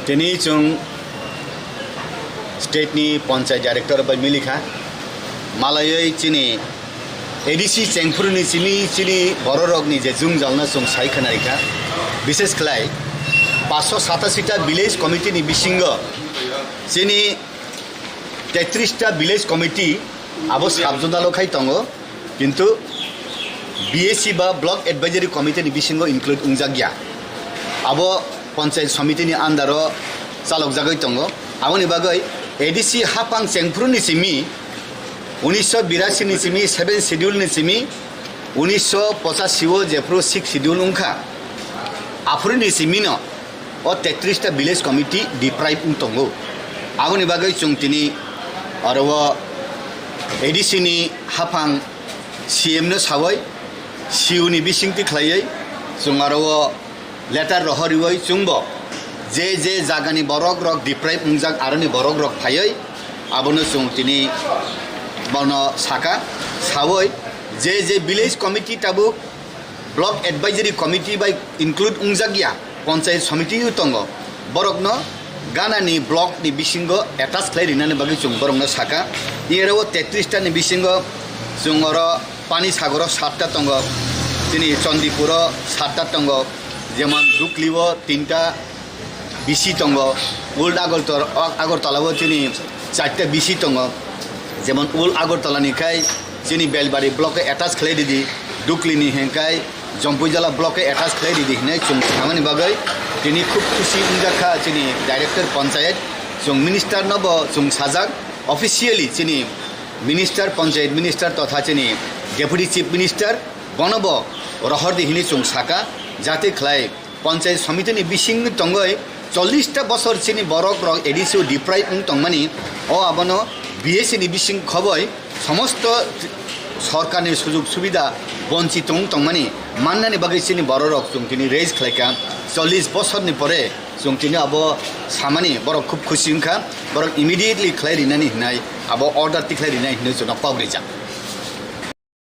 Tini chung state ni Panchayat director by Milika Malaya chini ADC Chengpur ni chini bororog ni je jung jalna chung sai khanarika বিশেষ খেলায় 587টা village committee ni bisingo chini 33টা village committee abo sabjodalo khai tongo kintu BAC ba block advisory committee ni bisingo include ungjagya abo panchayat samiti ni andaro chalok jagai tongo aboni bagai ADC hapang chengpur ni simi 1982 ni simi 7 schedule ni simi 1985 jepro 6 schedule ungkha afuri ni simi no o 33 ta village committee deprive tongo aboni bagai chungtini arwa ADC ni hapang CM no sawai CU ni bisingti khlaiai chungaro letter rohoriwai chungbo je jagani borok rok deprive ungjak aroni borok rok phaiai abono chungtini bono saka sawai je village committee tabu block advisory committee by include ungjagya panchayat samiti utongo borokno gana ni block ni bisingo attach khlai rinani bagi chung borokno saka iyero 33 ta ni bisingo chungoro pani sagoro 7 ta tongo tini chondipuro 7 ta tongo যেমন দুকলিও 3টা BC টঙ্গ old আগরতলাও চিনি 4টা BC টঙ্গ যেমন old আগরতলানি খাই চিনি বেলবাড়ি ব্লকে attach খেলাই দিদি দুকলিনি হেঙ্কাই জম্পুইজালা ব্লকে অ্যাটাচ খেলাই দিদি হিনে চুং থামানি বাগৈ তিনি খুব খুশি উনজাখা চিনি ডাইরেক্টর পঞ্চায়েত চুং মিনিস্টার নব চুং সাজাক অফিসিয়ালি চিনি মিনিস্টার পঞ্চায়েত মিনিস্টার তথা চিনি ডেপুটি চিফ মিনিস্টার বনব রহর দিহিনি চুং সাকা जाते खलाय पंचायत समिति नि बिसिंग तंगय 40 टा बছর चिनि बरक रक एडिसि डिप्राइव तंगमानि ओ आबनो बीएससी नि बिसिंग खबय समस्त सरकारनि सुजुग सुविधा बंचित तंगमानि माननानि बागै चिनि बरक जोंतिनि रेज खलायका 40 बছरनि परे जोंतिनि अब सामानि बरक खूब खुसिंखा बरक इमिडिएटली खलाय रिनानि हिनाय अब अर्डर तिखलाय रिनाय हिनो जोना पावरिजा